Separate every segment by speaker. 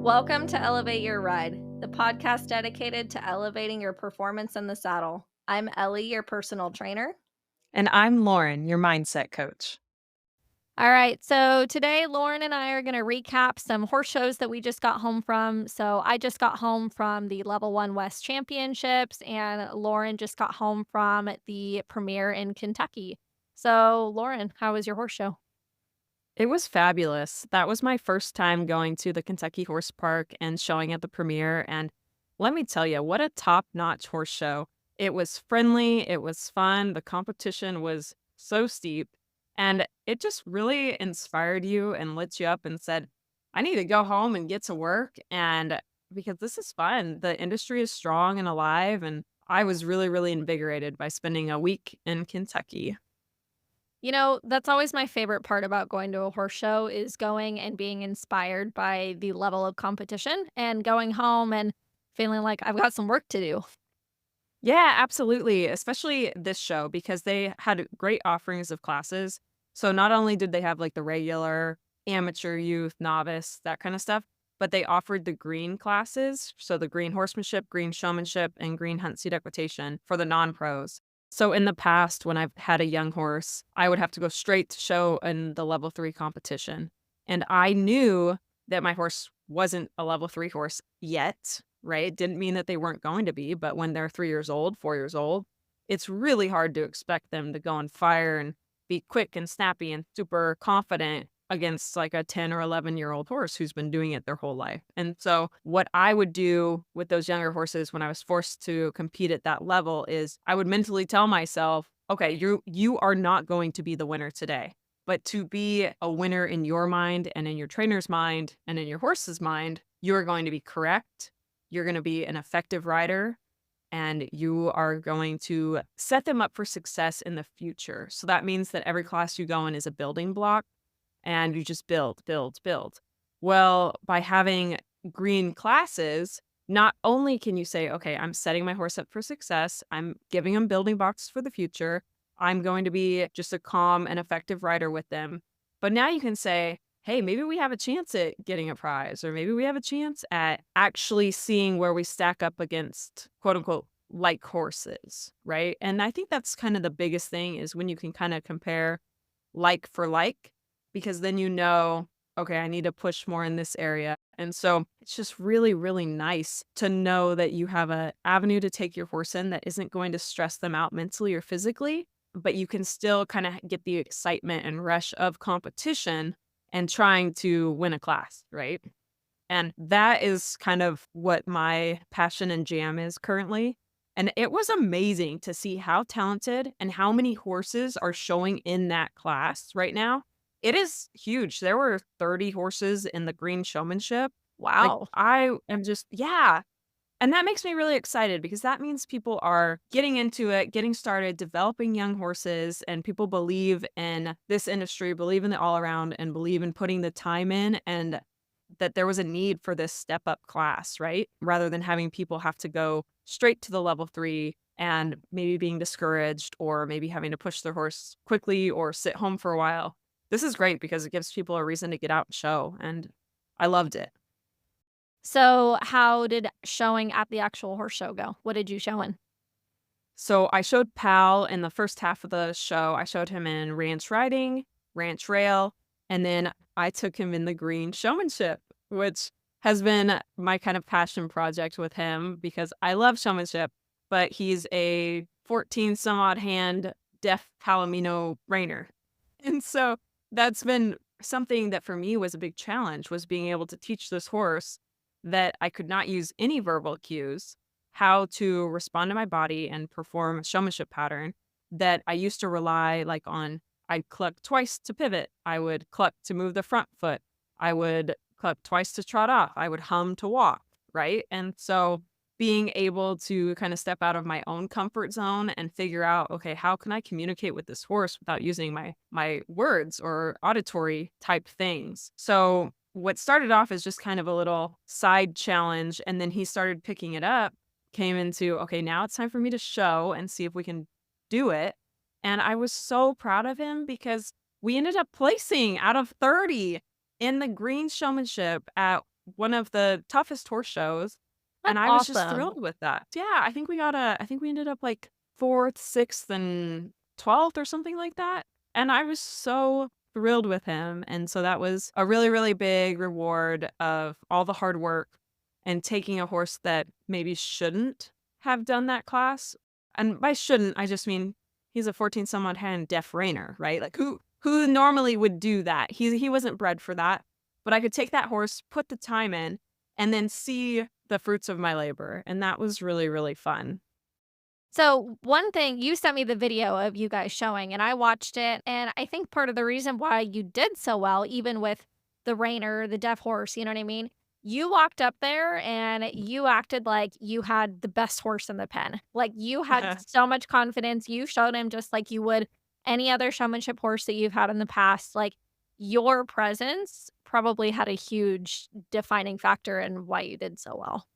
Speaker 1: Welcome to Elevate Your Ride, the podcast dedicated to elevating your performance in the saddle. I'm Ellie, your personal trainer.
Speaker 2: And I'm Lauren, your mindset coach.
Speaker 1: All right, so today Lauren and I are going to recap some horse shows that we just got home from. So I just got home from the Level 1 West Championships, and Lauren just got home from the premiere in Kentucky. So, Lauren, how was your horse show?
Speaker 2: It was fabulous. That was my first time going to the Kentucky Horse Park and showing at the premiere. And let me tell you, what a top notch horse show. It was friendly, it was fun. The competition was so steep. And it just really inspired you and lit you up and said, I need to go home and get to work. And because this is fun, the industry is strong and alive. And I was really, really invigorated by spending a week in Kentucky.
Speaker 1: You know, that's always my favorite part about going to a horse show is going and being inspired by the level of competition and going home and feeling like I've got some work to do.
Speaker 2: Yeah, absolutely. Especially this show because they had great offerings of classes. So not only did they have like the regular amateur, youth, novice, that kind of stuff, but they offered the green classes. So the green horsemanship, green showmanship, and green hunt seat equitation for the non pros. So in the past, when I've had a young horse, I would have to go straight to show in the level 3 competition. And I knew that my horse wasn't a level 3 horse yet, right? It didn't mean that they weren't going to be, but when they're 3 years old, 4 years old, it's really hard to expect them to go on fire and be quick and snappy and super confident against like a 10 or 11-year-old horse who's been doing it their whole life. And so what I would do with those younger horses when I was forced to compete at that level is I would mentally tell myself, okay, you are not going to be the winner today. But to be a winner in your mind and in your trainer's mind and in your horse's mind, you are going to be correct. You're going to be an effective rider and you are going to set them up for success in the future. So that means that every class you go in is a building block and you just build, build, build. Well, by having green classes, not only can you say, okay, I'm setting my horse up for success, I'm giving him building blocks for the future, I'm going to be just a calm and effective rider with them. But now you can say, hey, maybe we have a chance at getting a prize, or maybe we have a chance at actually seeing where we stack up against quote unquote like horses, right? And I think that's kind of the biggest thing is when you can kind of compare like for like, because then you know, okay, I need to push more in this area. And so it's just really, really nice to know that you have a avenue to take your horse in that isn't going to stress them out mentally or physically, but you can still kind of get the excitement and rush of competition and trying to win a class, right? And that is kind of what my passion and jam is currently. And it was amazing to see how talented and how many horses are showing in that class right now. It is huge. There were 30 horses in the green showmanship. Like,
Speaker 1: Wow.
Speaker 2: I am just, yeah. And that makes me really excited because that means people are getting into it, getting started, developing young horses, and people believe in this industry, believe in the all around, and believe in putting the time in, and that there was a need for this step up class, right? Rather than having people have to go straight to the level 3 and maybe being discouraged or maybe having to push their horse quickly or sit home for a while. This is great because it gives people a reason to get out and show, and I loved it.
Speaker 1: So, how did showing at the actual horse show go? What did you show in?
Speaker 2: So I showed Pal in the first half of the show. I showed him in ranch riding, ranch rail, and then I took him in the green showmanship, which has been my kind of passion project with him because I love showmanship, but he's a 14 some odd hand deaf Palomino reiner. And so that's been something that for me was a big challenge was being able to teach this horse that I could not use any verbal cues, how to respond to my body and perform a showmanship pattern that I used to rely like on. I'd cluck twice to pivot. I would cluck to move the front foot. I would cluck twice to trot off. I would hum to walk, right? And so being able to kind of step out of my own comfort zone and figure out, okay, how can I communicate with this horse without using my words or auditory type things? So what started off as just kind of a little side challenge, and then he started picking it up, came into, okay, now it's time for me to show and see if we can do it. And I was so proud of him because we ended up placing out of 30 in the green showmanship at one of the toughest horse shows, and
Speaker 1: That's
Speaker 2: I was just
Speaker 1: awesome.
Speaker 2: thrilled with that. Yeah, I think we ended up like 4th, 6th, and 12th or something like that, and I was so thrilled with him, and so that was a really, really big reward of all the hard work and taking a horse that maybe shouldn't have done that class, and by shouldn't, I just mean he's a 14 some odd hand deaf reiner, right? Like, who normally would do that? He wasn't bred for that, but I could take that horse, put the time in, and then see the fruits of my labor, and that was really, really fun.
Speaker 1: So, one thing you sent me the video of you guys showing, and I watched it. And I think part of the reason why you did so well, even with the Rainer, the deaf horse, you know what I mean? You walked up there and you acted like you had the best horse in the pen. Like you had so much confidence. You showed him just like you would any other showmanship horse that you've had in the past. Like your presence probably had a huge defining factor in why you did so well.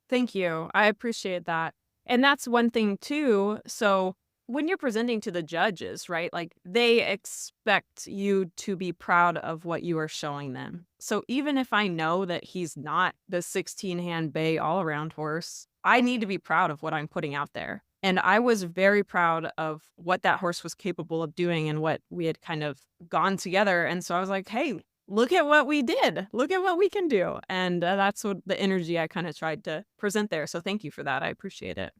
Speaker 2: Thank you. I appreciate that. And that's one thing too. So when you're presenting to the judges, right? Like they expect you to be proud of what you are showing them. So even if I know that he's not the 16 hand bay all around horse, I need to be proud of what I'm putting out there. And I was very proud of what that horse was capable of doing and what we had kind of gone together. And so I was like, hey, look at what we did. Look at what we can do. And that's what the energy I kind of tried to present there. So thank you for that. I appreciate it.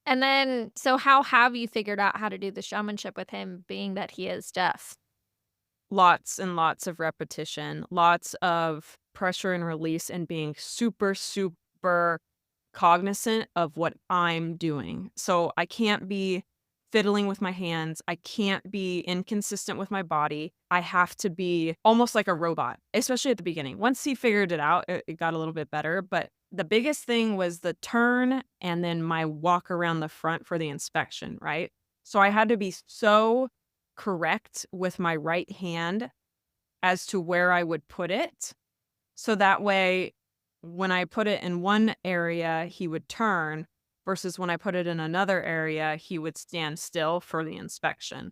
Speaker 1: And then, so how have you figured out how to do the showmanship with him being that he is deaf?
Speaker 2: Lots and lots of repetition, lots of pressure and release, and being super, super cognizant of what I'm doing. So I can't be fiddling with my hands. I can't be inconsistent with my body. I have to be almost like a robot, especially at the beginning. Once he figured it out, it got a little bit better. But the biggest thing was the turn and then my walk around the front for the inspection, right? So I had to be so correct with my right hand as to where I would put it. So that way, when I put it in one area, he would turn versus when I put it in another area, he would stand still for the inspection.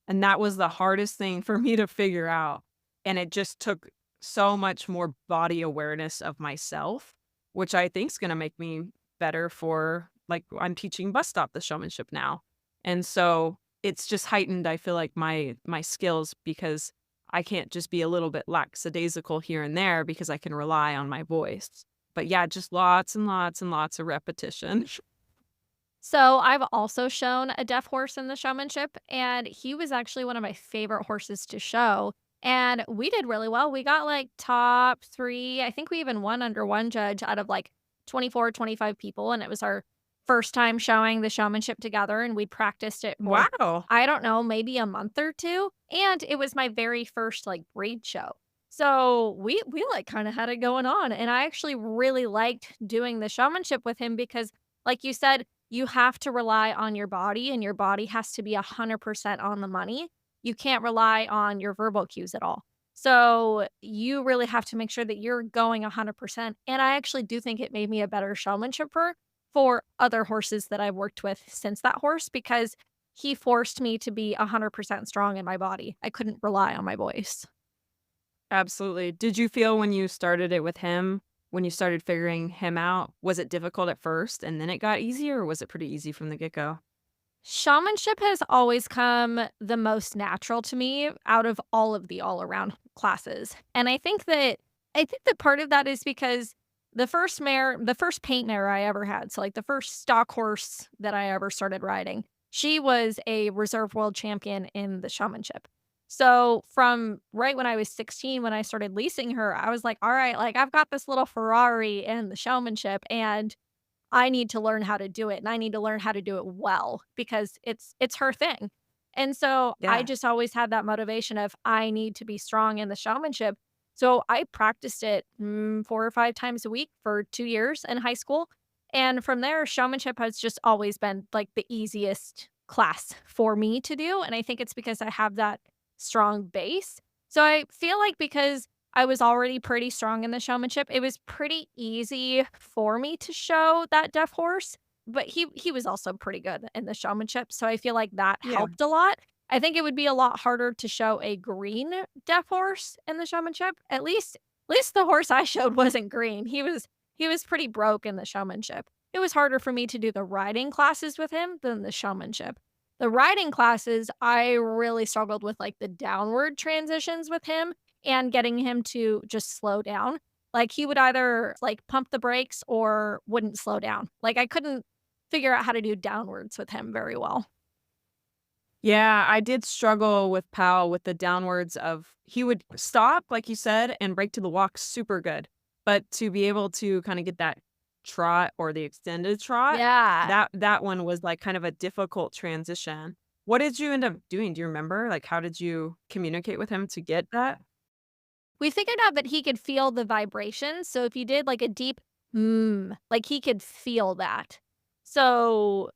Speaker 2: And that was the hardest thing for me to figure out. And it just took so much more body awareness of myself, which I think is going to make me better for, like, I'm teaching bus stop the showmanship now. And so it's just heightened, I feel like, my skills because I can't just be a little bit lackadaisical here and there because I can rely on my voice. But yeah, just lots and lots and lots of repetition.
Speaker 1: So I've also shown a deaf horse in the showmanship, and he was actually one of my favorite horses to show. And we did really well. We got like top three. I think we even won under one judge out of like 24, 25 people. And it was our first time showing the showmanship together. And we practiced it for,
Speaker 2: Wow.
Speaker 1: I don't know, maybe a month or two. And it was my very first like breed show. So we like kind of had it going on. And I actually really liked doing the showmanship with him because, like you said, you have to rely on your body, and your body has to be 100% on the money. You can't rely on your verbal cues at all. So, you really have to make sure that you're going 100%, and I actually do think it made me a better showmanshipper for other horses that I've worked with since that horse because he forced me to be 100% strong in my body. I couldn't rely on my voice.
Speaker 2: Absolutely. Did you feel when you started it with him, when you started figuring him out, was it difficult at first and then it got easier, or was it pretty easy from the get-go?
Speaker 1: Showmanship has always come the most natural to me out of all of the all-around classes, and I think that part of that is because the first paint mare I ever had, so, like, the first stock horse that I ever started riding, she was a reserve world champion in the showmanship. So, from right when I was 16, when I started leasing her, I was like, "Alright, like, I've got this little Ferrari in the showmanship, and I need to learn how to do it, and I need to learn how to do it well because it's her thing." And so I
Speaker 2: Yeah.
Speaker 1: just always had that motivation of I need to be strong in the showmanship. So I practiced it 4 or 5 times a week for 2 years in high school, And from there, showmanship has just always been, like, the easiest class for me to do, and I think it's because I have that strong base. So I feel like because I was already pretty strong in the showmanship, it was pretty easy for me to show that deaf horse, but he was also pretty good in the showmanship, so I feel like that
Speaker 2: Yeah.
Speaker 1: helped a lot. I think it would be a lot harder to show a green deaf horse in the showmanship. At least the horse I showed wasn't green. He was pretty broke in the showmanship. It was harder for me to do the riding classes with him than the showmanship. The riding classes, I really struggled with, like, the downward transitions with him and getting him to just slow down. Like, he would either, like, pump the brakes or wouldn't slow down. Like, I couldn't figure out how to do downwards with him very well.
Speaker 2: Yeah, I did struggle with Powell with the downwards of he would stop, like you said, and break to the walk super good. But to be able to kinda get that trot or the extended trot,
Speaker 1: Yeah.
Speaker 2: that one was, like, kind of a difficult transition. What did you end up doing? Do you remember? Like, how did you communicate with him to get that?
Speaker 1: We figured out that he could feel the vibrations, so if you did, like, a deep "mm," like, he could feel that. So,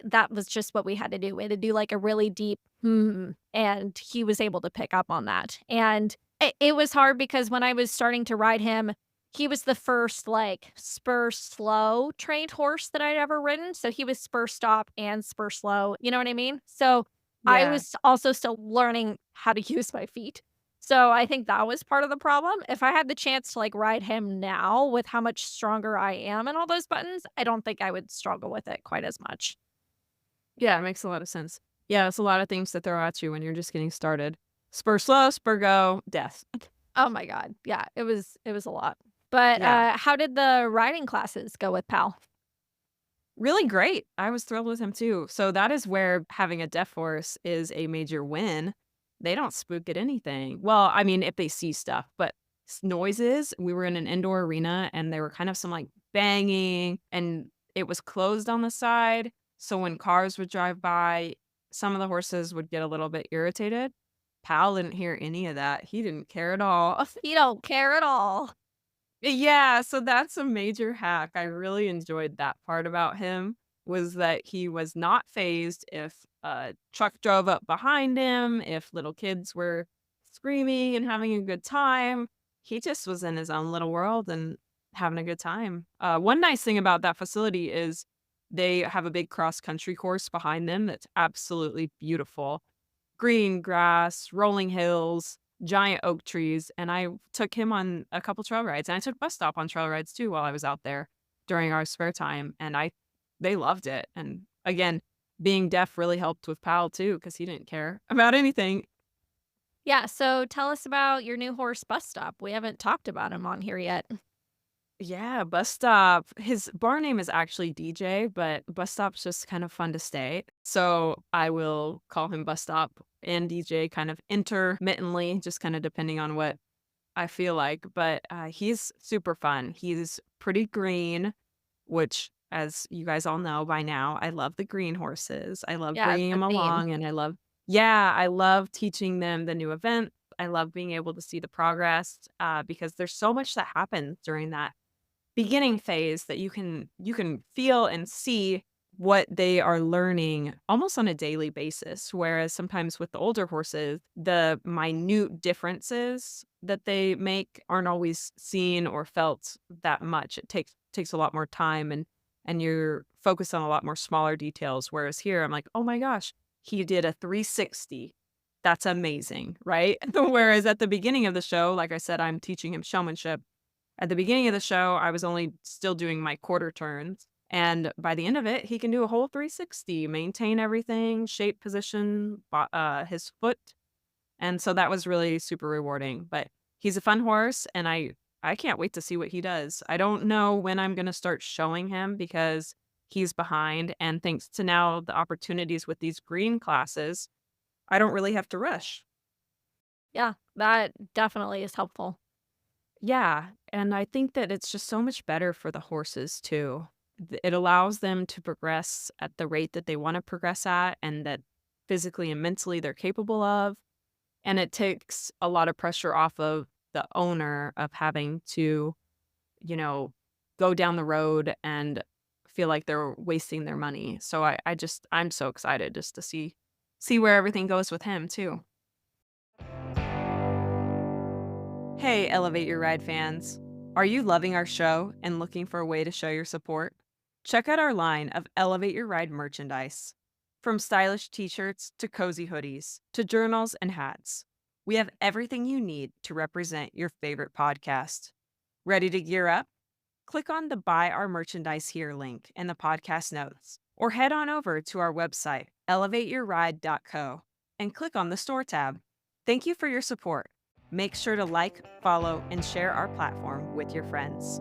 Speaker 1: that was just what we had to do. We had to do, like, a really deep "mm," and he was able to pick up on that, and it was hard because when I was starting to ride him, he was the first, like, spur slow trained horse that I'd ever ridden, so he was spur stop and spur slow, you know what I mean? So, I
Speaker 2: Yeah.
Speaker 1: was also still learning how to use my feet. So, I think that was part of the problem. If I had the chance to, like, ride him now with how much stronger I am and all those buttons, I don't think I would struggle with it quite as much.
Speaker 2: Yeah, it makes a lot of sense. Yeah, it's a lot of things to throw at you when you're just getting started. Spur slow, spur go, death.
Speaker 1: Oh my god. Yeah, it was a lot. But,
Speaker 2: Yeah.
Speaker 1: how did the riding classes go with Pal?
Speaker 2: Really great. I was thrilled with him too. So that is where having a deaf horse is a major win. They don't spook at anything. Well, I mean, if they see stuff, but noises, we were in an indoor arena and there were kind of some like banging and it was closed on the side. So when cars would drive by, some of the horses would get a little bit irritated. Pal didn't hear any of that. He didn't care at all.
Speaker 1: You don't care at all.
Speaker 2: Yeah, so that's a major hack. I really enjoyed that part about him, was that he was not phased if a truck drove up behind him, if little kids were screaming and having a good time. He just was in his own little world and having a good time. One nice thing about that facility is they have a big cross country course behind them that's absolutely beautiful. Green grass, rolling hills, giant oak trees, and I took him on a couple trail rides, and I took bus stop on trail rides too while I was out there during our spare time, and I they loved it, and again, being deaf really helped with Pal too because he didn't care about anything.
Speaker 1: Yeah, so tell us about your new horse, Bus Stop. We haven't talked about him on here yet.
Speaker 2: Yeah, bus stop. His bar name is actually DJ, but bus stop's just kind of fun to say. So I will call him bus stop and DJ kind of intermittently, just kind of depending on what I feel like. But he's super fun. He's pretty green, which, as you guys all know by now, I love the green horses. I love
Speaker 1: Yeah, it's
Speaker 2: bringing
Speaker 1: a
Speaker 2: them
Speaker 1: theme.
Speaker 2: along, and yeah, I love teaching them the new event. I love being able to see the progress because there's so much that happens during that beginning phase that you can feel and see what they are learning almost on a daily basis, whereas sometimes with the older horses, the minute differences that they make aren't always seen or felt that much. It takes a lot more time and you're focused on a lot more smaller details, whereas here, I'm like, "Oh my gosh, he did a 360. That's amazing," right? Whereas at the beginning of the show, like I said, I'm teaching him showmanship. At the beginning of the show, I was only still doing my quarter turns, and by the end of it, he can do a whole 360, maintain everything, shape, position, his foot, and so that was really super rewarding, but he's a fun horse, and I can't wait to see what he does. I don't know when I'm gonna start showing him because he's behind, and thanks to now the opportunities with these green classes, I don't really have to rush.
Speaker 1: Yeah, that definitely is helpful.
Speaker 2: Yeah, and I think that it's just so much better for the horses too. It allows them to progress at the rate that they want to progress at and that physically and mentally they're capable of. And it takes a lot of pressure off of the owner of having to, you know, go down the road and feel like they're wasting their money. So I'm so excited just to see where everything goes with him too. Hey, Elevate Your Ride fans. Are you loving our show and looking for a way to show your support? Check out our line of Elevate Your Ride merchandise. From stylish t shirts to cozy hoodies to journals and hats, we have everything you need to represent your favorite podcast. Ready to gear up? Click on the Buy Our Merchandise Here link in the podcast notes, or head on over to our website, elevateyourride.co, and click on the Store tab. Thank you for your support. Make sure to like, follow, and share our platform with your friends.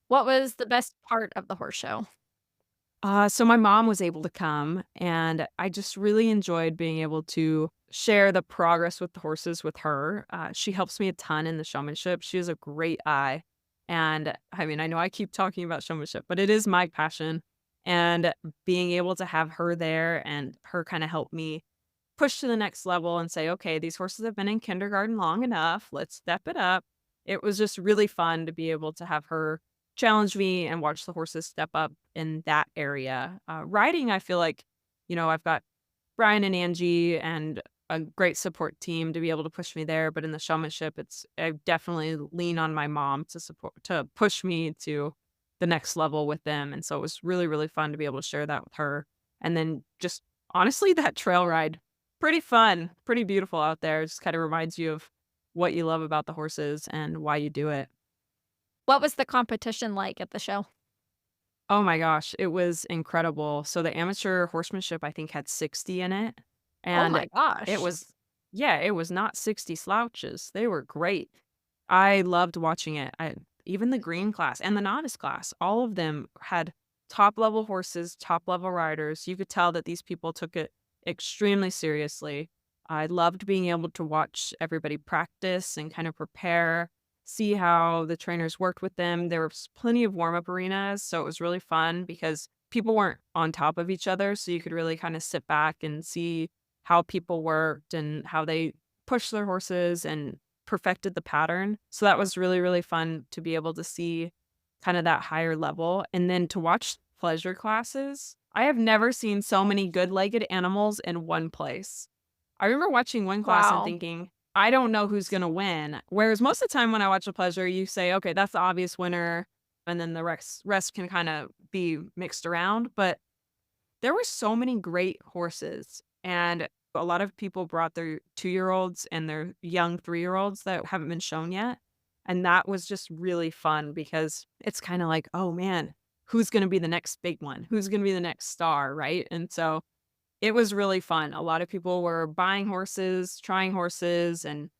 Speaker 1: What was the best part of the horse show?
Speaker 2: So my mom was able to come, and I just really enjoyed being able to share the progress with the horses with her. She helps me a ton in the showmanship. She has a great eye. And I mean, I know I keep talking about showmanship, but it is my passion. And being able to have her there and her kind of help me push to the next level and say, okay, these horses have been in kindergarten long enough. Let's step it up. It was just really fun to be able to have her challenge me and watch the horses step up in that area. Riding, I feel like, I've got Brian and Angie and a great support team to be able to push me there. But in the showmanship, I definitely lean on my mom to push me to the next level with them. And so it was really, really fun to be able to share that with her. And then just honestly, that trail ride, pretty fun, pretty beautiful out there. It just kind of reminds you of what you love about the horses and why you do it.
Speaker 1: What was the competition like at the show?
Speaker 2: Oh my gosh, it was incredible. So the amateur horsemanship, I think, had 60 in it,
Speaker 1: Oh
Speaker 2: and
Speaker 1: my
Speaker 2: it
Speaker 1: gosh.
Speaker 2: was yeah, it was not 60 slouches. They were great. I loved watching it. Even the green class and the novice class, all of them had top level horses, top level riders. You could tell that these people took it extremely seriously. I loved being able to watch everybody practice and kind of prepare, see how the trainers worked with them. There was plenty of warm up arenas, so it was really fun because people weren't on top of each other. So you could really kind of sit back and see how people worked and how they pushed their horses and perfected the pattern. So that was really, really fun to be able to see kind of that higher level. And then to watch pleasure classes, I have never seen so many good legged animals in one place. I remember watching one class and
Speaker 1: Wow.
Speaker 2: thinking, I don't know who's gonna win. Whereas most of the time when I watch a pleasure, you say, okay, that's the obvious winner, and then the rest can kind of be mixed around. But there were so many great horses, and a lot of people brought their 2-year-olds and their young 3-year-olds that haven't been shown yet, and that was just really fun because it's kinda like, "Oh, man, who's gonna be the next big one? Who's gonna be the next star?" Right? And so, it was really fun. A lot of people were buying horses, trying horses, and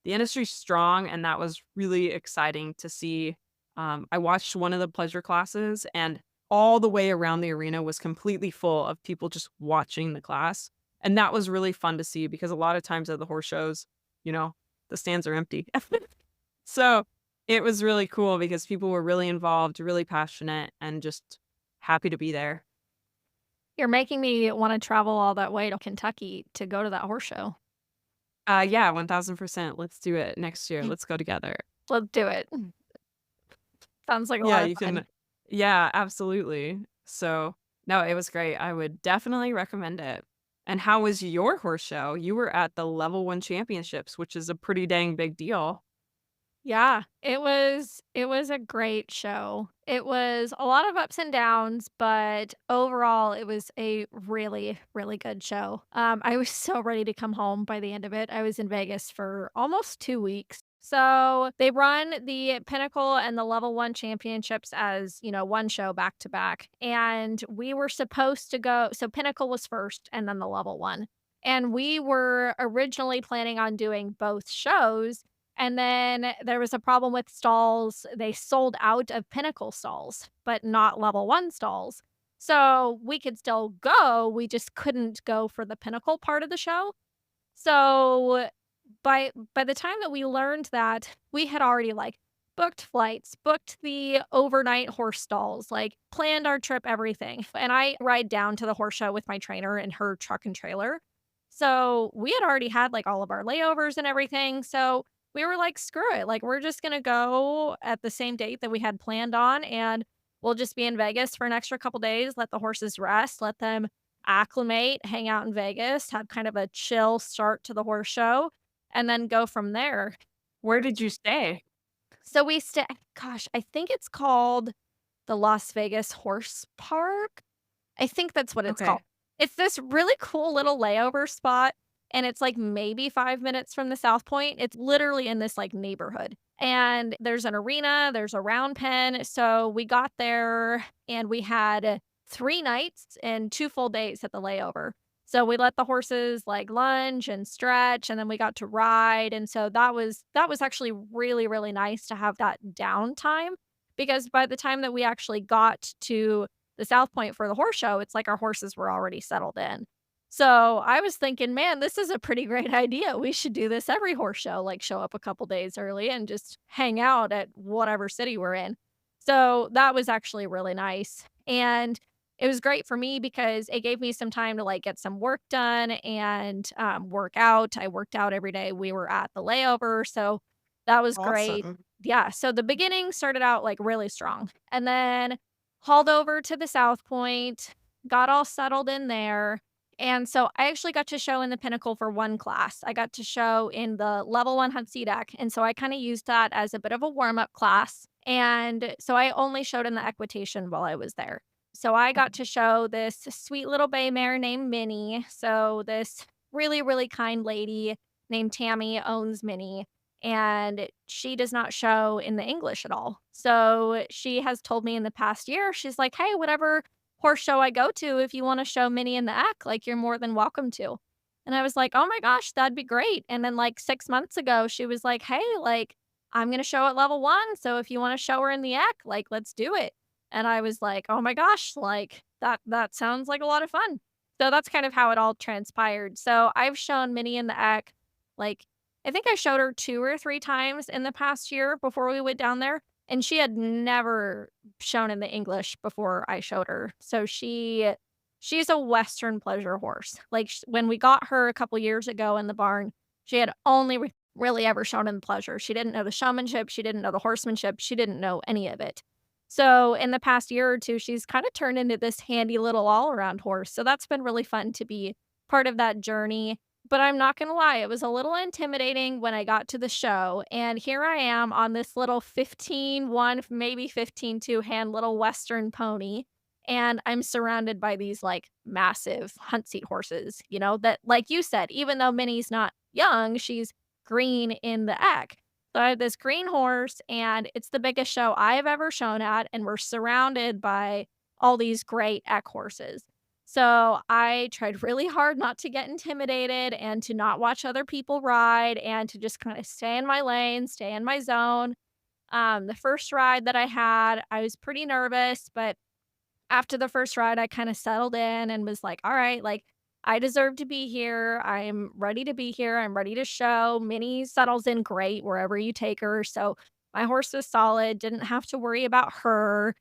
Speaker 2: the industry's strong, and that was really exciting to see. I watched one of the pleasure classes, and all the way around the arena was completely full of people just watching the class. And that was really fun to see because a lot of times at the horse shows, you know, the stands are empty. So it was really cool because people were really involved, really passionate, and just happy to be there.
Speaker 1: You're making me wanna travel all that way to Kentucky to go to that horse show.
Speaker 2: Yeah, 1000%. Let's do it next year. Let's go together.
Speaker 1: Let's do it. Sounds like a
Speaker 2: Yeah,
Speaker 1: lot of
Speaker 2: you
Speaker 1: fun.
Speaker 2: can yeah, absolutely. So, no, it was great. I would definitely recommend it. And how was your horse show? You were at the Level 1 Championships, which is a pretty dang big deal.
Speaker 1: Yeah, it was a great show. It was a lot of ups and downs, but overall, it was a really, really good show. I was so ready to come home by the end of it. I was in Vegas for almost 2 weeks. So, they run the Pinnacle and the Level 1 championships as, one show back to back, and we were supposed to go so Pinnacle was first and then the Level 1, and we were originally planning on doing both shows, and then there was a problem with stalls. They sold out of Pinnacle stalls, but not level 1 stalls. So, we could still go, we just couldn't go for the Pinnacle part of the show. So, by the time that we learned that, we had already, like, booked flights, booked the overnight horse stalls, like, planned our trip, everything, and I ride down to the horse show with my trainer in her truck and trailer. So, we had already had, like, all of our layovers and everything, so we were like, "Screw it, like, we're just gonna go at the same date that we had planned on, and we'll just be in Vegas for an extra couple days, let the horses rest, let them acclimate, hang out in Vegas, have kind of a chill start to the horse show, and then go from there."
Speaker 2: Where did you stay?
Speaker 1: So we stay gosh, I think it's called the Las Vegas Horse Park? I think that's what it's called.
Speaker 2: Okay.
Speaker 1: It's this really cool little layover spot, and it's, like, maybe 5 minutes from the South Point. It's literally in this, like, neighborhood, and there's an arena, there's a round pen, so we got there, and we had 3 nights and 2 full days at the layover. So we let the horses, like, lunge and stretch, and then we got to ride, and so that was actually really, really nice to have that downtime, because by the time that we actually got to the South Point for the horse show, it's like our horses were already settled in. So I was thinking, man, this is a pretty great idea. We should do this every horse show, like show up a couple days early and just hang out at whatever city we're in. So that was actually really nice. And it was great for me because it gave me some time to like get some work done and work out. I worked out every day we were at the layover. So that was great.
Speaker 2: Awesome.
Speaker 1: Yeah. So the beginning started out like really strong. And then hauled over to the South Point, got all settled in there, and so I actually got to show in the Pinnacle for 1 class. I got to show in the level 1 Hunt deck, and so I kinda used that as a bit of a warm-up class, and so I only showed in the equitation while I was there. So I got to show this sweet little bay mare named Minnie. So this really, really kind lady named Tammy owns Minnie, and she does not show in the English at all. So she has told me in the past year, she's like, "Hey, whatever horse show I go to, if you wanna show Minnie in the Eck, like, you're more than welcome to." And I was like, "Oh my gosh, that'd be great." And then, like, 6 months ago, she was like, "Hey, like, I'm gonna show at level 1, so if you wanna show her in the Eck, like, let's do it." And I was like, "Oh my gosh, like, that sounds like a lot of fun." So that's kind of how it all transpired. So I've shown Minnie in the Eck, like, I think I showed her 2 or 3 times in the past year before we went down there, and she had never shown in the English before I showed her. So she's a Western pleasure horse. Like, when we got her a couple years ago in the barn, she had only really ever shown in pleasure. She didn't know the showmanship, she didn't know the horsemanship, she didn't know any of it. So in the past year or 2, she's kinda turned into this handy little all-around horse. So that's been really fun to be part of that journey. But I'm not gonna lie, it was a little intimidating when I got to the show, and here I am on this little 15-1, maybe 15-2 hand little Western pony, and I'm surrounded by these, like, massive hunt seat horses, you know, that like you said, even though Minnie's not young, she's green in the Eck. So I have this green horse, and it's the biggest show I've ever shown at, and we're surrounded by all these great Eck horses. So I tried really hard not to get intimidated and to not watch other people ride and to just kind of stay in my lane, stay in my zone. The first ride that I had, I was pretty nervous, but after the first ride, I kind of settled in and was like, all right, like I deserve to be here. I'm ready to be here. I'm ready to show. Minnie settles in great wherever you take her. So my horse was solid, didn't have to worry about her.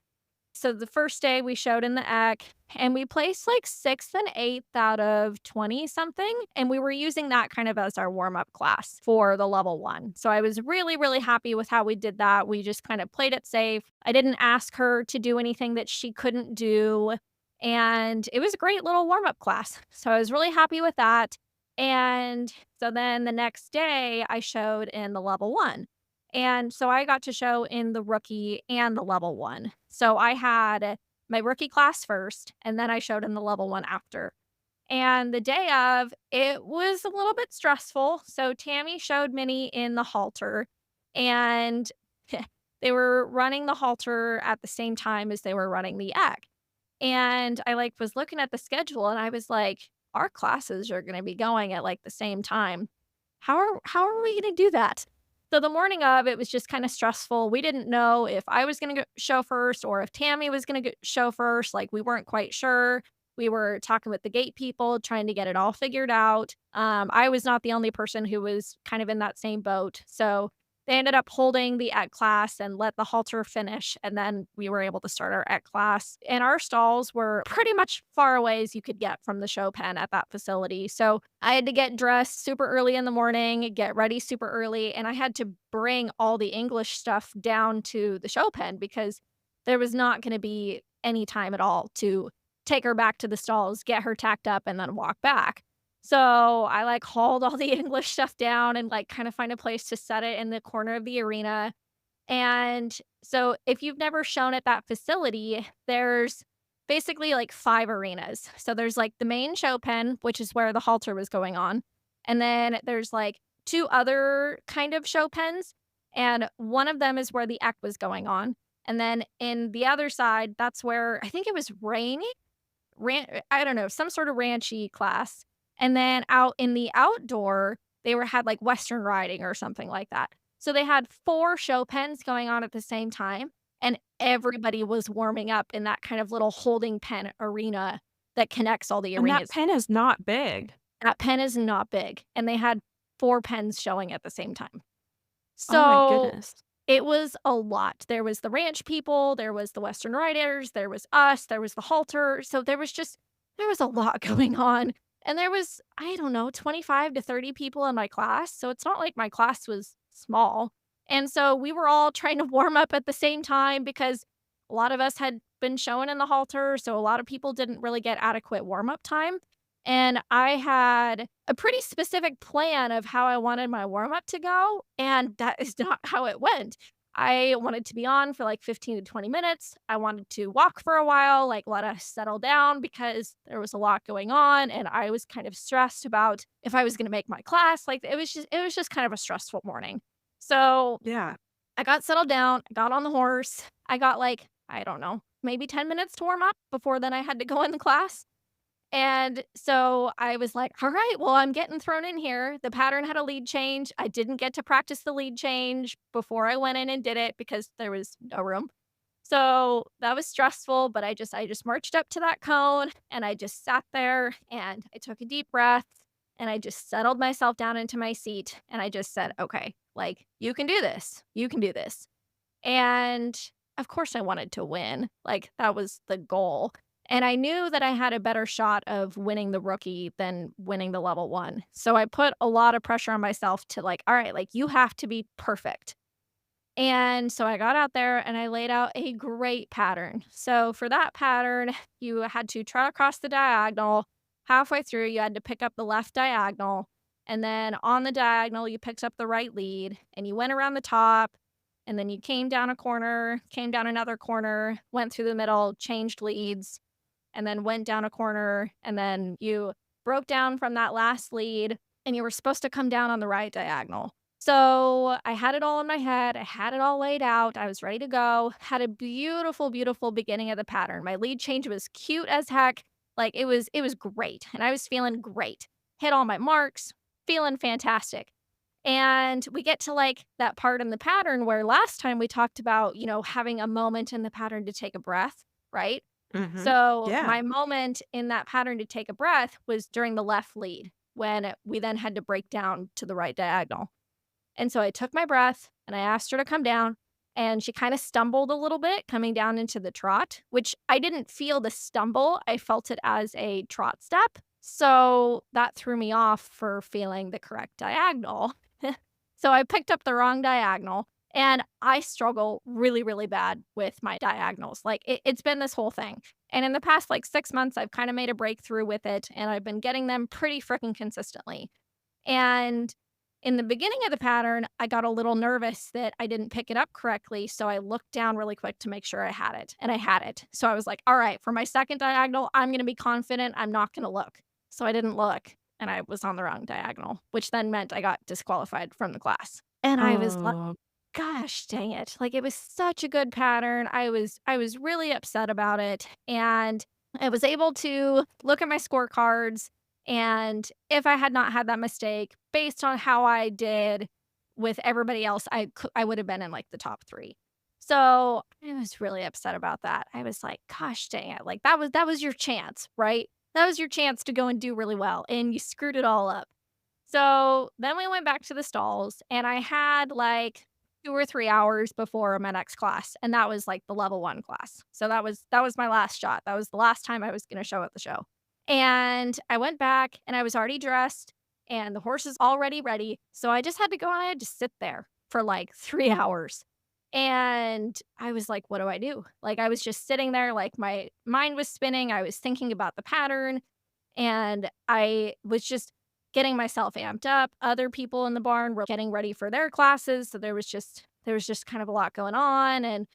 Speaker 1: So the first day we showed in the Eck, and we placed like 6th and 8th out of 20 something, and we were using that kind of as our warm-up class for the level 1. So I was really, really happy with how we did that. We just kind of played it safe. I didn't ask her to do anything that she couldn't do, and it was a great little warm-up class. So I was really happy with that. And so then the next day I showed in the level 1. And so I got to show in the rookie and the level 1. So I had my rookie class first, and then I showed in the level 1 after. And the day of, it was a little bit stressful. So Tammy showed Minnie in the halter, and they were running the halter at the same time as they were running the egg. And I like was looking at the schedule and I was like, our classes are going to be going at like the same time. How are we going to do that? So the morning of, it was just kinda stressful. We didn't know if I was gonna go show first or if Tammy was gonna show first, like, we weren't quite sure. We were talking with the gate people, trying to get it all figured out. I was not the only person who was kind of in that same boat. So they ended up holding the ec class and let the halter finish, and then we were able to start our ec class, and our stalls were pretty much far away as you could get from the show pen at that facility, so I had to get dressed super early in the morning, get ready super early, and I had to bring all the English stuff down to the show pen because there was not gonna be any time at all to take her back to the stalls, get her tacked up, and then walk back. So, I, like, hauled all the English stuff down and, like, kinda find a place to set it in the corner of the arena, and so if you've never shown at that facility, there's basically, like, 5 arenas. So there's, like, the main show pen, which is where the halter was going on, and then there's, like, 2 other kind of show pens, and one of them is where the act was going on, and then in the other side, that's where I think it was I don't know, some sort of ranchy class, and then out in the outdoor, they had, like, Western riding or something like that. So they had 4 show pens going on at the same time, and everybody was warming up in that kind of little holding pen arena that connects all the
Speaker 2: And that
Speaker 1: arenas.
Speaker 2: pen is not big.
Speaker 1: That pen is not big, and they had 4 pens showing at the same time.
Speaker 2: Oh my
Speaker 1: So,
Speaker 2: goodness.
Speaker 1: it was a lot. There was the ranch people, there was the Western riders, there was us, there was the halter, so there was a lot going on, and there was, I don't know, 25 to 30 people in my class, so it's not like my class was small, and so we were all trying to warm up at the same time because a lot of us had been showing in the halter, so a lot of people didn't really get adequate warm-up time, and I had a pretty specific plan of how I wanted my warm-up to go, and that is not how it went. I wanted to be on for, like, 15 to 20 minutes. I wanted to walk for a while, like, let us settle down because there was a lot going on, and I was kind of stressed about if I was gonna make my class, like, it was just kind of a stressful morning. So,
Speaker 2: Yeah.
Speaker 1: I got settled down, I got on the horse, I got, like, I don't know, maybe 10 minutes to warm up before then I had to go in the class. And so I was like, "All right, well, I'm getting thrown in here." The pattern had a lead change. I didn't get to practice the lead change before I went in and did it because there was no room. So that was stressful, but I just marched up to that cone and I just sat there and I took a deep breath and I just settled myself down into my seat and I just said, "Okay, like you can do this. You can do this." And, of course, I wanted to win, like, that was the goal, and I knew that I had a better shot of winning the rookie than winning the level 1, so I put a lot of pressure on myself to, like, "Alright, like, you have to be perfect." And so I got out there and I laid out a great pattern. So for that pattern, you had to trot across the diagonal. Halfway through, you had to pick up the left diagonal. And then on the diagonal, you picked up the right lead and you went around the top. And then you came down a corner, came down another corner, went through the middle, changed leads, and then went down a corner. And then you broke down from that last lead and you were supposed to come down on the right diagonal. So, I had it all in my head, I had it all laid out, I was ready to go, had a beautiful, beautiful beginning of the pattern. My lead change was cute as heck, like, it was great, and I was feeling great. Hit all my marks, feeling fantastic. And we get to, like, that part in the pattern where last time we talked about, having a moment in the pattern to take a breath, right?
Speaker 2: Mhm.
Speaker 1: So,
Speaker 2: Yeah.
Speaker 1: my moment in that pattern to take a breath was during the left lead when we then had to break down to the right diagonal. And so I took my breath and I asked her to come down, and she kinda stumbled a little bit coming down into the trot, which I didn't feel the stumble, I felt it as a trot step. So that threw me off for feeling the correct diagonal. So I picked up the wrong diagonal, and I struggle really, really bad with my diagonals. Like, it's been this whole thing. And in the past, like, 6 months, I've kinda made a breakthrough with it, and I've been getting them pretty freaking consistently. And in the beginning of the pattern, I got a little nervous that I didn't pick it up correctly, so I looked down really quick to make sure I had it, and I had it. So I was like, "All right, for my second diagonal, I'm gonna be confident, I'm not gonna look." So I didn't look, and I was on the wrong diagonal, which then meant I got disqualified from the class. And I was like,
Speaker 2: Oh.
Speaker 1: "Gosh dang it." Like, it was such a good pattern. I was really upset about it, and I was able to look at my scorecards, and if I had not had that mistake, based on how I did with everybody else, I would have been in, like, the top 3. So, I was really upset about that. I was like, "Gosh dang it." Like, that was your chance, right? That was your chance to go and do really well, and you screwed it all up. So, then we went back to the stalls, and I had, like, 2 or 3 hours before my next class, and that was, like, the level 1 class. So that was my last shot. That was the last time I was gonna show at the show. And I went back, and I was already dressed, and the horse is already ready, so I just had to go and I had to sit there for, like, 3 hours. And I was like, "What do I do?" Like, I was just sitting there, like, my mind was spinning, I was thinking about the pattern, and I was just getting myself amped up. Other people in the barn were getting ready for their classes, so there was just kind of a lot going on, and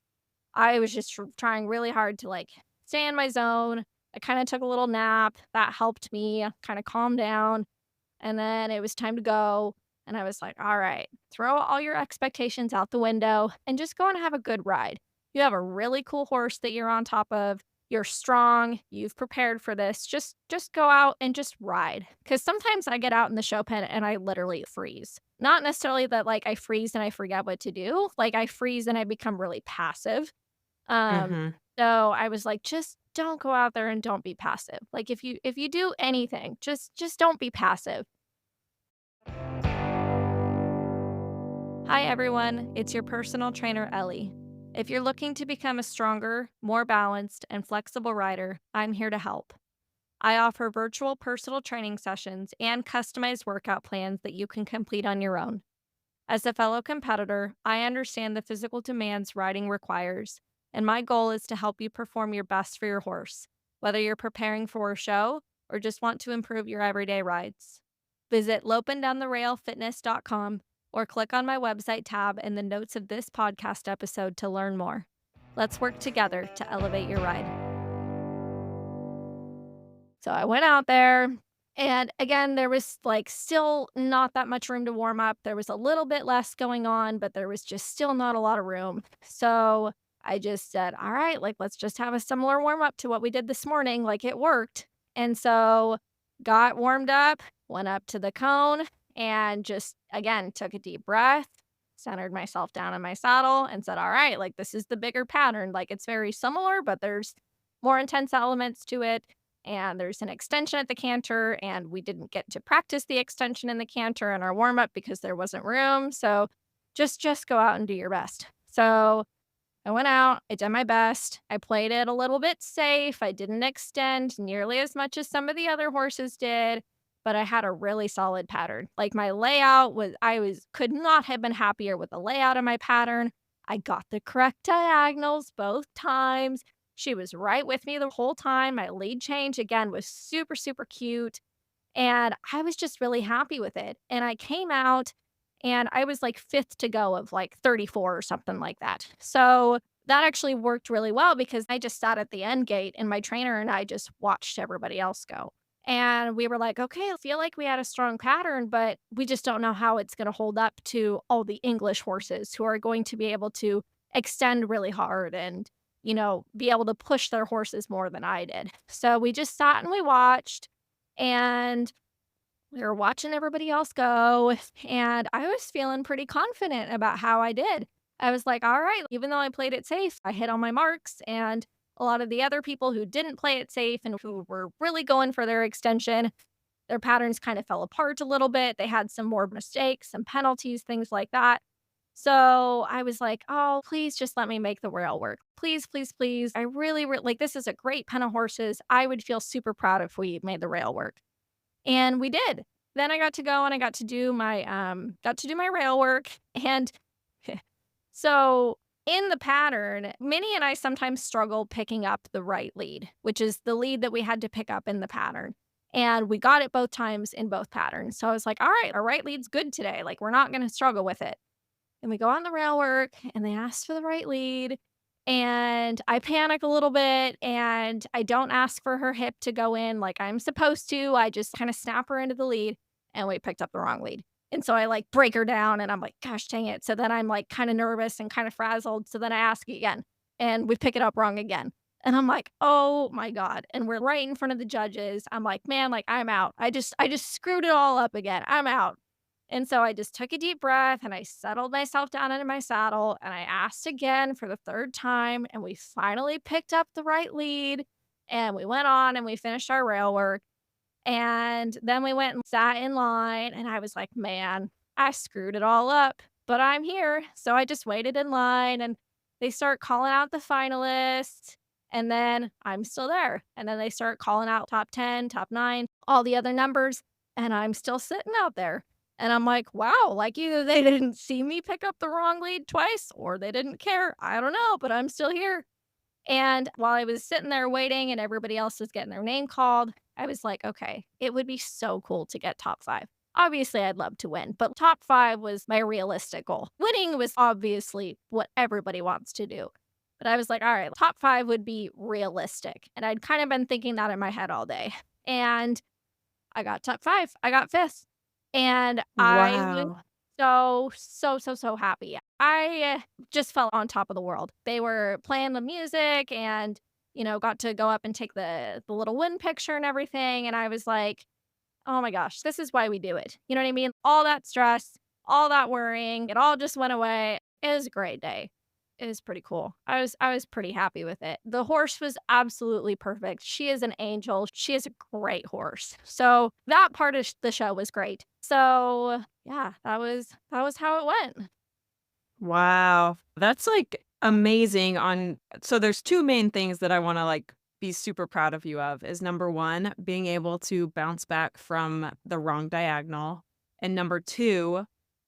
Speaker 1: I was just trying really hard to, like, stay in my zone. I kinda took a little nap, that helped me kinda calm down, and then it was time to go, and I was like, "Alright, throw all your expectations out the window and just go and have a good ride. You have a really cool horse that you're on top of, you're strong, you've prepared for this, just go out and just ride." Because sometimes I get out in the show pen and I literally freeze. Not necessarily that, like, I freeze and I forget what to do, like, I freeze and I become really passive. Um,
Speaker 2: Mhm.
Speaker 1: so I was like, "Just don't go out there and don't be passive." Like, if you do anything, just don't be passive. Hi, everyone. It's your personal trainer, Ellie. If you're looking to become a stronger, more balanced, and flexible rider, I'm here to help. I offer virtual personal training sessions and customized workout plans that you can complete on your own. As a fellow competitor, I understand the physical demands riding requires, and my goal is to help you perform your best for your horse, whether you're preparing for a show or just want to improve your everyday rides. Visit lopindowntherailfitness.com or click on my website tab in the notes of this podcast episode to learn more. Let's work together to elevate your ride. So I went out there, and again, there was, like, still not that much room to warm up. There was a little bit less going on, but there was just still not a lot of room. So I just said, "All right, like, let's just have a similar warm up to what we did this morning." Like, it worked. And so got warmed up, went up to the cone, and just, again, took a deep breath, centered myself down in my saddle, and said, "All right, like, this is the bigger pattern. Like, it's very similar, but there's more intense elements to it, and there's an extension at the canter, and we didn't get to practice the extension in the canter in our warm up because there wasn't room. So just go out and do your best." So I went out, I did my best. I played it a little bit safe. I didn't extend nearly as much as some of the other horses did, but I had a really solid pattern. Like, my layout was I was could not have been happier with the layout of my pattern. I got the correct diagonals both times. She was right with me the whole time. My lead change again was super, super cute. And I was just really happy with it. And I came out and I was like 5th to go of like 34 or something like that. So that actually worked really well because I just sat at the end gate and my trainer and I just watched everybody else go. And we were like, "Okay, I feel like we had a strong pattern, but we just don't know how it's going to hold up to all the English horses who are going to be able to extend really hard and, be able to push their horses more than I did." So we just sat and we watched, and we were watching everybody else go, and I was feeling pretty confident about how I did. I was like, "All right, even though I played it safe, I hit all my marks." And a lot of the other people who didn't play it safe and who were really going for their extension, their patterns kind of fell apart a little bit. They had some more mistakes, some penalties, things like that. So I was like, "Oh, please just let me make the rail work. Please, please, please. I really, like, this is a great pen of horses. I would feel super proud if we made the rail work." And we did. Then I got to go and I got to do my rail work, and so in the pattern, Minnie and I sometimes struggle picking up the right lead, which is the lead that we had to pick up in the pattern. And we got it both times in both patterns. So I was like, "All right, our right lead's good today. Like, we're not gonna struggle with it." And we go on the rail work, and they asked for the right lead, and I panic a little bit, and I don't ask for her hip to go in like I'm supposed to. I just kinda snap her into the lead, and we picked up the wrong lead. And so I, like, break her down, and I'm like, "Gosh dang it." So then I'm, like, kinda nervous and kinda frazzled, so then I ask again, and we pick it up wrong again. And I'm like, "Oh my god." And we're right in front of the judges. I'm like, "Man, like, I'm out. I just screwed it all up again. I'm out." And so I just took a deep breath and I settled myself down into my saddle and I asked again for the third time. And we finally picked up the right lead and we went on and we finished our rail work. And then we went and sat in line and I was like, "Man, I screwed it all up." but I'm here. So I just waited in line and they start calling out the finalists. And then I'm still there. And then they start calling out top 10, top 9, all the other numbers. And I'm still sitting out there. And I'm like, wow, like either they didn't see me pick up the wrong lead twice or they didn't care. I don't know, but I'm still here. And while I was sitting there waiting and everybody else was getting their name called, I was like, okay, it would be so cool to get top 5. Obviously, I'd love to win, but top 5 was my realistic goal. Winning was obviously what everybody wants to do. But I was like, all right, top 5 would be realistic. And I'd kind of been thinking that in my head all day. And I got top 5. I got 5th. And I was
Speaker 2: Wow.
Speaker 1: so happy. I just felt on top of the world. They were playing the music and, got to go up and take the little win picture and everything, and I was like, "Oh my gosh, this is why we do it." You know what I mean? All that stress, all that worrying, it all just went away. It was a great day. It was pretty cool. I was pretty happy with it. The horse was absolutely perfect. She is an angel. She is a great horse. So, that part of the show was great. So, yeah, that was how it went.
Speaker 2: Wow. That's, like, amazing on so there's 2 main things that I wanna, like, be super proud of you of, is number 1, being able to bounce back from the wrong diagonal, and number 2,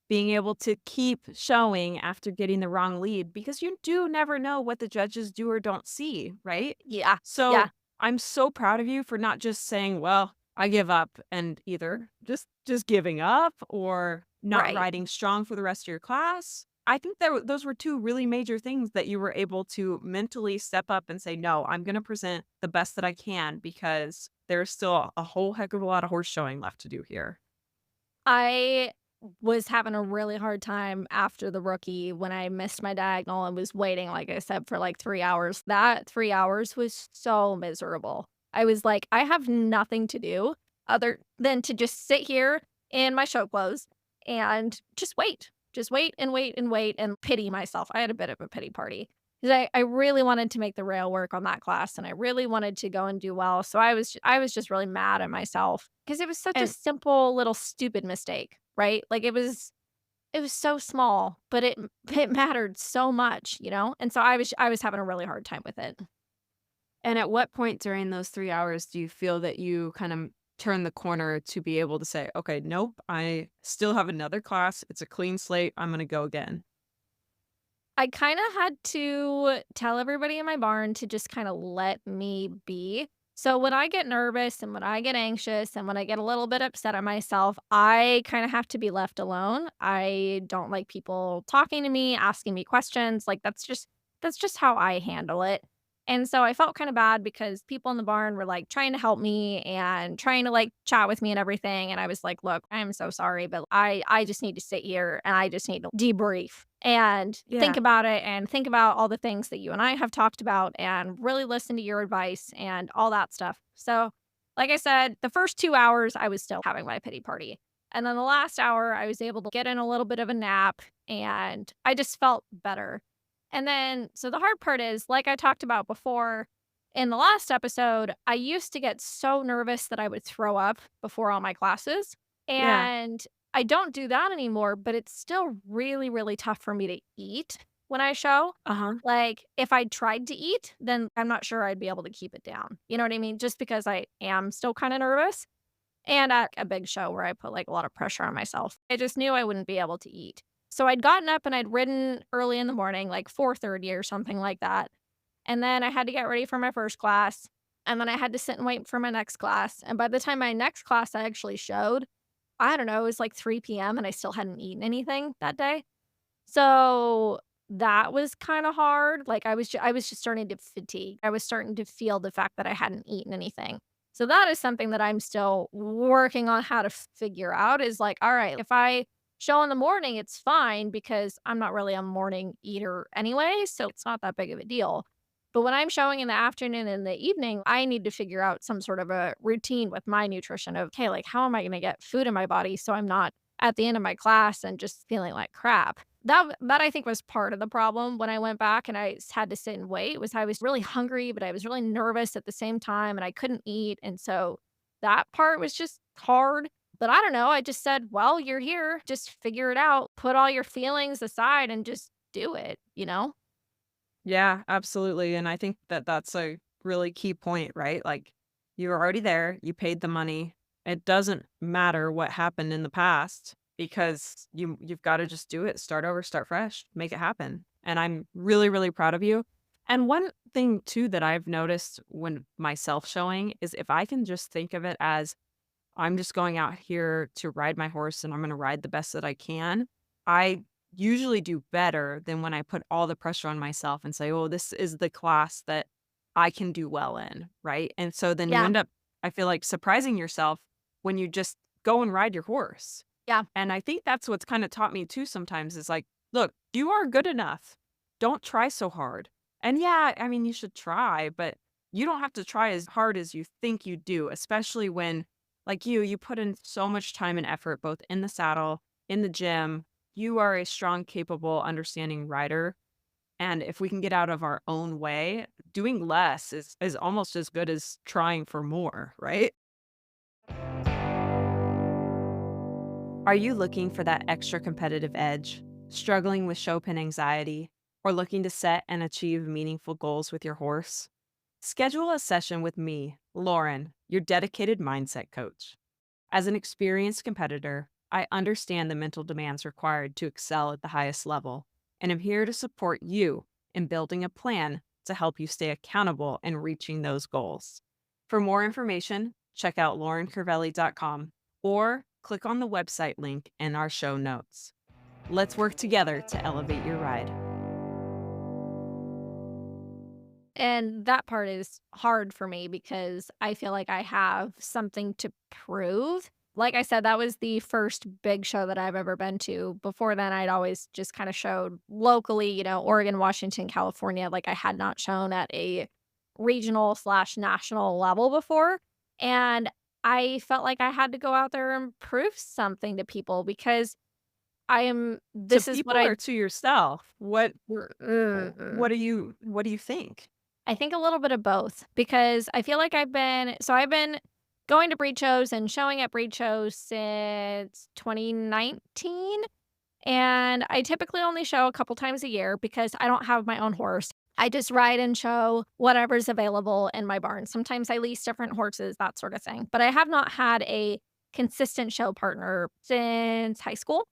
Speaker 2: being able to keep showing after getting the wrong lead, because you do never know what the judges do or don't see, right?
Speaker 1: Yeah.
Speaker 2: So,
Speaker 1: Yeah.
Speaker 2: I'm so proud of you for not just saying, "Well, I give up," and either just giving up or not
Speaker 1: Right.
Speaker 2: riding strong for the rest of your class. I think those were 2 really major things that you were able to mentally step up and say, "No, I'm gonna present the best that I can because there's still a whole heck of a lot of horse showing left to do here."
Speaker 1: I was having a really hard time after the rookie when I missed my diagonal and was waiting, like I said, for like 3 hours. That 3 hours was so miserable. I was like, "I have nothing to do other than to just sit here in my show clothes and just wait. Just wait and wait and wait and pity myself." I had a bit of a pity party 'cause I really wanted to make the rail work on that class, and I really wanted to go and do well, so I was just really mad at myself because it was such a
Speaker 2: And
Speaker 1: simple little stupid mistake, right? Like, it was so small, but it mattered so much, you know? And so I was having a really hard time with it.
Speaker 2: and at what point during those 3 hours do you feel that you kind of turn the corner to be able to say, "Okay, nope, I still have another class. It's a clean slate. I'm gonna go again."
Speaker 1: I kinda had to tell everybody in my barn to just kinda let me be. So when I get nervous and when I get anxious and when I get a little bit upset at myself, I kinda have to be left alone. I don't like people talking to me, asking me questions, like, that's just how I handle it. And so I felt kinda bad because people in the barn were, like, trying to help me and trying to, like, chat with me and everything, and I was like, "Look, I'm so sorry, but I just need to sit here and I just need to debrief and think
Speaker 2: Yeah.
Speaker 1: about it and think about all the things that you and I have talked about and really listen to your advice and all that stuff." So, like I said, the first 2 hours, I was still having my pity party. And then the last hour, I was able to get in a little bit of a nap and I just felt better. And then, so the hard part is, like I talked about before in the last episode, I used to get so nervous that I would throw up before all my classes.
Speaker 2: Yeah.
Speaker 1: And I don't do that anymore, but it's still really, really tough for me to eat when I show.
Speaker 2: Uh-huh.
Speaker 1: Like, if I tried to eat, then I'm not sure I'd be able to keep it down. You know what I mean? Just because I am still kind of nervous. And at a big show where I put like a lot of pressure on myself, I just knew I wouldn't be able to eat. So I'd gotten up and I'd ridden early in the morning, like 4:30 or something like that. And then I had to get ready for my first class. And then I had to sit and wait for my next class. And by the time my next class I actually showed, I don't know, it was like 3 PM and I still hadn't eaten anything that day. So, that was kinda hard, like, I was just starting to fatigue. I was starting to feel the fact that I hadn't eaten anything. So, that is something that I'm still working on how to figure out is, like, alright, if I show in the morning, it's fine because I'm not really a morning eater anyway, so it's not that big of a deal. But when I'm showing in the afternoon and the evening, I need to figure out some sort of a routine with my nutrition of, "Okay, like, how am I gonna get food in my body so I'm not at the end of my class and just feeling like crap?" That I think was part of the problem when I went back and had to sit and wait was I was really hungry, but I was really nervous at the same time and I couldn't eat, and so that part was just hard. But I don't know, I just said, "Well, you're here, just figure it out. Put all your feelings aside and just do it," you know?
Speaker 2: Yeah, absolutely, and I think that that's a really key point, right? Like, you're already there, you paid the money. It doesn't matter what happened in the past because you've gotta just do it, start over, start fresh, make it happen, and I'm really, really proud of you. And one thing too that I've noticed when myself showing is if I can just think of it as I'm just going out here to ride my horse and I'm gonna ride the best that I can. I usually do better than when I put all the pressure on myself and say, "Oh, this is the class that I can do well in," right? And so then you
Speaker 1: Yeah,
Speaker 2: end up, I feel like, surprising yourself when you just go and ride your horse.
Speaker 1: yeah,
Speaker 2: And I think that's what's kinda taught me too sometimes is like, "Look, you are good enough. Don't try so hard." And yeah, I mean, you should try, but you don't have to try as hard as you think you do, especially when, like you put in so much time and effort both in the saddle, in the gym. You are a strong, capable, understanding rider, and if we can get out of our own way, doing less is almost as good as trying for more, right? Are you looking for that extra competitive edge, struggling with show pin anxiety, or looking to set and achieve meaningful goals with your horse? Schedule a session with me, Lauren, your dedicated mindset coach. As an experienced competitor, I understand the mental demands required to excel at the highest level, and am here to support you in building a plan to help you stay accountable and reaching those goals. For more information, check out laurencervelli.com or click on the website link in our show notes. Let's work together to elevate your ride.
Speaker 1: and that part is hard for me because I feel like I have something to prove. Like I said, that was the first big show that I've ever been to. Before then, I'd always just kinda showed locally, Oregon, Washington, California, like, I had not shown at a regional/national level before, and I felt like I had to go out there and prove something to people because
Speaker 2: To
Speaker 1: this is what
Speaker 2: people or to yourself?
Speaker 1: mm.
Speaker 2: What do you think?
Speaker 1: I think a little bit of both because I feel like I've been going to breed shows and showing at breed shows since 2019, and I typically only show a couple times a year because I don't have my own horse. I just ride and show whatever's available in my barn. Sometimes I lease different horses, that sort of thing, but I have not had a consistent show partner since high school.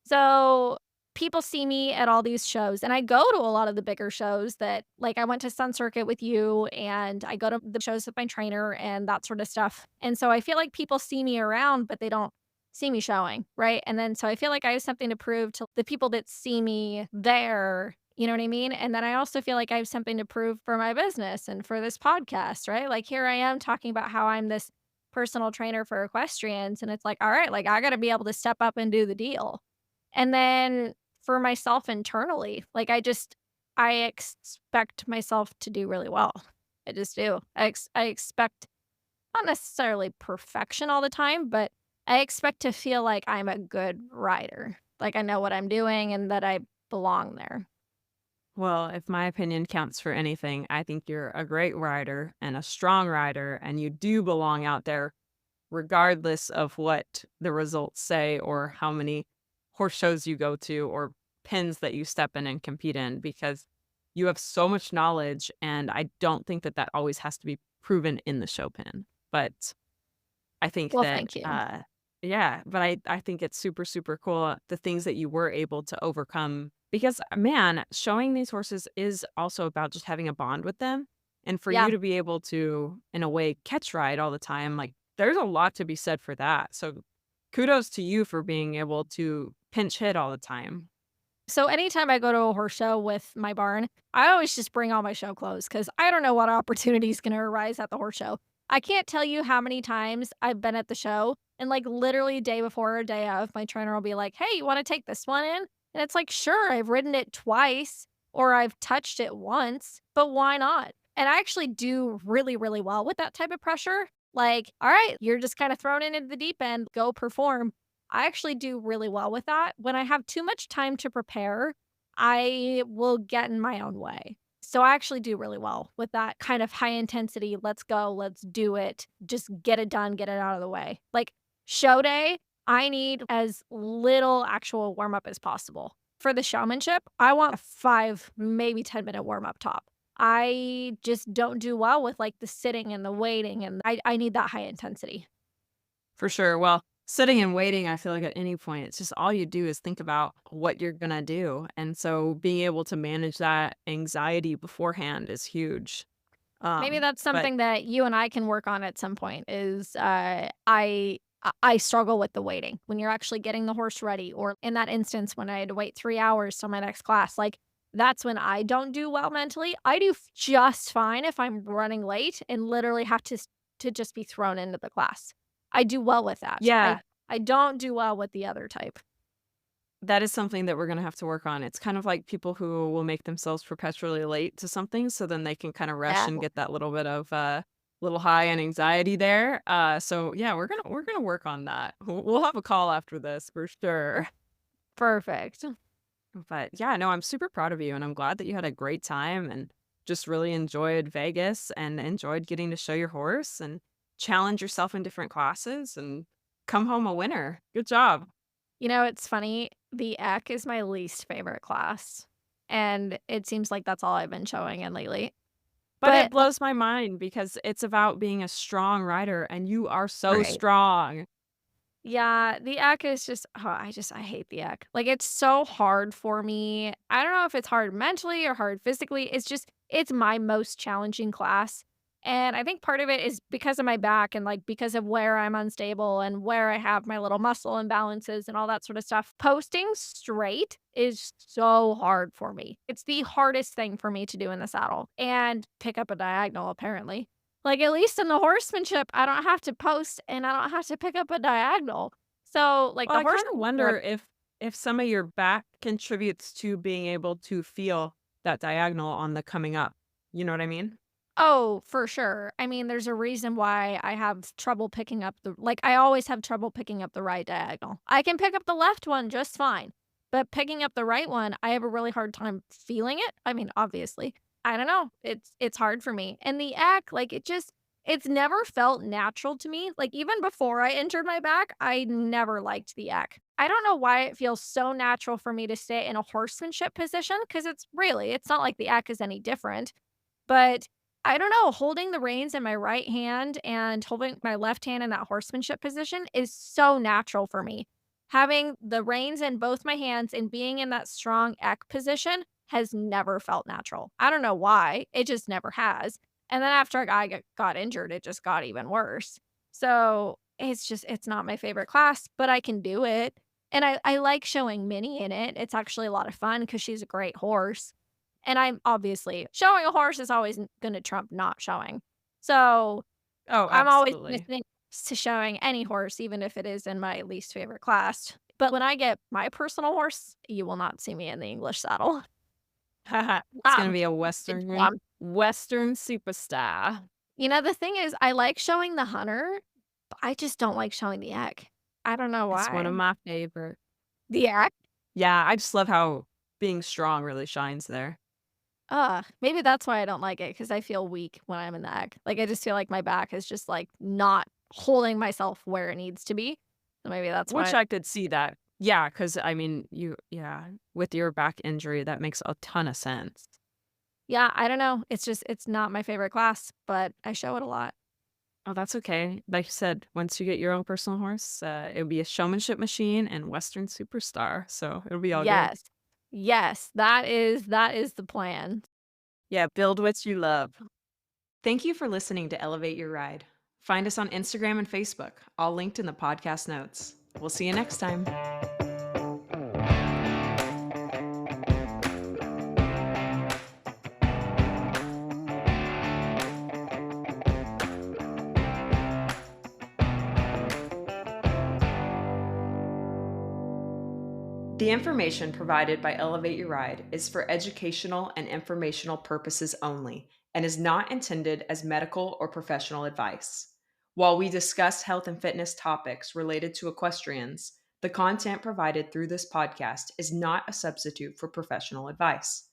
Speaker 1: So, people see me at all these shows, and I go to a lot of the bigger shows that like, I went to Sun Circuit with you, and I go to the shows with my trainer and that sort of stuff, and so I feel like people see me around, but they don't see me showing, right? And then so I feel like I have something to prove to the people that see me there, you know what I mean? And then I also feel like I have something to prove for my business and for this podcast, right? Like, here I am talking about how I'm this personal trainer for equestrians, and it's like, "All right, like, I gotta be able to step up and do the deal." And then for myself internally, like, I expect myself to do really well. I just do. I expect not necessarily perfection all the time, but I expect to feel like I'm a good rider, like I know what I'm doing and that I belong there.
Speaker 2: Well, if my opinion counts for anything, I think you're a great rider and a strong rider, and you do belong out there regardless of what the results say or how many horse shows you go to or pins that you step in and compete in because you have so much knowledge. And I don't think that that always has to be proven in the show pin. But I think
Speaker 1: Well,
Speaker 2: that,
Speaker 1: thank you.
Speaker 2: yeah, but I think it's super, super cool the things that you were able to overcome because, man, showing these horses is also about just having a bond with them. And for
Speaker 1: Yeah.
Speaker 2: you to be able to, in a way, catch ride all the time, like there's a lot to be said for that. So kudos to you for being able to pinch hit all the time.
Speaker 1: So anytime I go to a horse show with my barn, I always just bring all my show clothes because I don't know what opportunity is gonna arise at the horse show. I can't tell you how many times I've been at the show and, like, literally day before or day of, my trainer will be like, "Hey, you wanna take this one in?" And it's like, "Sure, I've ridden it twice or I've touched it once, but why not?" And I actually do really, really well with that type of pressure. Like, "All right, you're just kinda thrown into the deep end, go perform." I actually do really well with that. When I have too much time to prepare, I will get in my own way. So I actually do really well with that kind of high intensity, let's go, let's do it, just get it done, get it out of the way. Like, Show day, I need as little actual warm up as possible. For the showmanship, I want a 5, maybe 10-minute warm up top. I just don't do well with, like, the sitting and the waiting, and I need that high intensity.
Speaker 2: For sure. Well, sitting and waiting, I feel like at any point, it's just all you do is think about what you're gonna do. And so being able to manage that anxiety beforehand is huge.
Speaker 1: Maybe that's
Speaker 2: But
Speaker 1: something that you and I can work on at some point is, I struggle with the waiting. When you're actually getting the horse ready, or in that instance when I had to wait 3 hours till my next class, like, that's when I don't do well mentally. I do just fine if I'm running late and literally have to just be thrown into the class. I do well with that.
Speaker 2: yeah,
Speaker 1: I don't do well with the other type.
Speaker 2: that is something that we're gonna have to work on. It's kind of like people who will make themselves perpetually late to something so then they can kind of rush
Speaker 1: Yeah,
Speaker 2: and get that little bit of little high and anxiety there. So yeah, we're gonna work on that. We'll have a call after this for sure.
Speaker 1: perfect.
Speaker 2: But yeah, no, I'm super proud of you and I'm glad that you had a great time and just really enjoyed Vegas and enjoyed getting to show your horse and challenge yourself in different classes and come home a winner. Good job.
Speaker 1: You know, it's funny, the EC is my least favorite class, and it seems like that's all I've been showing in lately.
Speaker 2: But it
Speaker 1: But,
Speaker 2: blows my mind because it's about being a strong rider and you are so
Speaker 1: right.
Speaker 2: strong.
Speaker 1: Yeah, the EC is just I hate the EC. Like, it's so hard for me. I don't know if it's hard mentally or hard physically. It's my most challenging class, and I think part of it is because of my back and, like, because of where I'm unstable and where I have my little muscle imbalances and all that sort of stuff. Posting straight is so hard for me. It's the hardest thing for me to do in the saddle and pick up a diagonal, apparently. Like, at least in the horsemanship, I don't have to post and I don't have to pick up a diagonal. So, like,
Speaker 2: Well,
Speaker 1: the
Speaker 2: I kind of
Speaker 1: horsemanship.
Speaker 2: wonder if some of your back contributes to being able to feel that diagonal on the coming up. You know what I mean?
Speaker 1: Oh, for sure. I mean, there's a reason why I have trouble picking up I always have trouble picking up the right diagonal. I can pick up the left one just fine, but picking up the right one, I have a really hard time feeling it. I mean, obviously. I don't know. It's hard for me. And the act, like, it's never felt natural to me. Like, even before I injured my back, I never liked the act. I don't know why it feels so natural for me to stay in a horsemanship position because it's not like the act is any different. But I don't know, holding the reins in my right hand and holding my left hand in that horsemanship position is so natural for me. Having the reins in both my hands and being in that strong eck position has never felt natural. I don't know why, it just never has. And then after got injured, it just got even worse. So, it's not my favorite class, but I can do it. And I like showing Minnie in it. It's actually a lot of fun because she's a great horse. And I'm obviously showing a horse is always gonna trump not showing. So,
Speaker 2: Oh,
Speaker 1: I'm always gonna
Speaker 2: absolutely.
Speaker 1: say yes to showing any horse, even if it is in my least favorite class. But when I get my personal horse, you will not see me in the English saddle.
Speaker 2: It's gonna be a
Speaker 1: Good
Speaker 2: Western
Speaker 1: job.
Speaker 2: Western superstar.
Speaker 1: You know, the thing is, I like showing the hunter, but I just don't like showing the egg. I don't know
Speaker 2: It's one
Speaker 1: why.
Speaker 2: of my favorite.
Speaker 1: The egg?
Speaker 2: Yeah, I just love how being strong really shines there.
Speaker 1: Maybe that's why I don't like it because I feel weak when I'm in the egg. Like, I just feel like my back is just, like, not holding myself where it needs to be. So maybe that's
Speaker 2: Which
Speaker 1: why.
Speaker 2: I could see that. Yeah, because I mean, with your back injury, that makes a ton of sense.
Speaker 1: Yeah, I don't know. It's not my favorite class, but I show it a lot.
Speaker 2: Oh, that's okay. Like you said, once you get your own personal horse, it'll be a showmanship machine and Western superstar, so it'll be all good.
Speaker 1: Yes. Yes, that is the plan.
Speaker 2: Yeah, build what you love. Thank you for listening to Elevate Your Ride. Find us on Instagram and Facebook, all linked in the podcast notes. We'll see you next time. The information provided by Elevate Your Ride is for educational and informational purposes only and is not intended as medical or professional advice. While we discuss health and fitness topics related to equestrians, the content provided through this podcast is not a substitute for professional advice.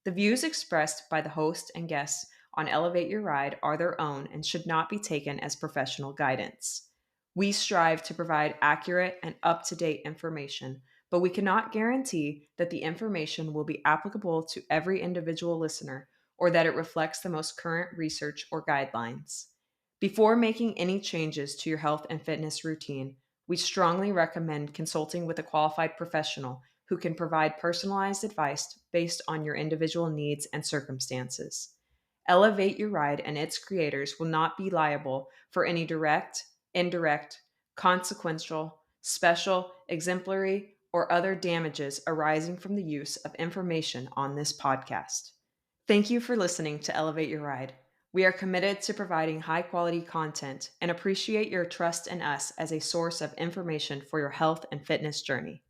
Speaker 2: The views expressed by the host and guests on Elevate Your Ride are their own and should not be taken as professional guidance. We strive to provide accurate and up to date information, but we cannot guarantee that the information will be applicable to every individual listener or that it reflects the most current research or guidelines. Before making any changes to your health and fitness routine, we strongly recommend consulting with a qualified professional who can provide personalized advice based on your individual needs and circumstances. Elevate Your Ride and its creators will not be liable for any direct, indirect, consequential, special, exemplary, or other damages arising from the use of information on this podcast. Thank you for listening to Elevate Your Ride. We are committed to providing high quality content and appreciate your trust in us as a source of information for your health and fitness journey.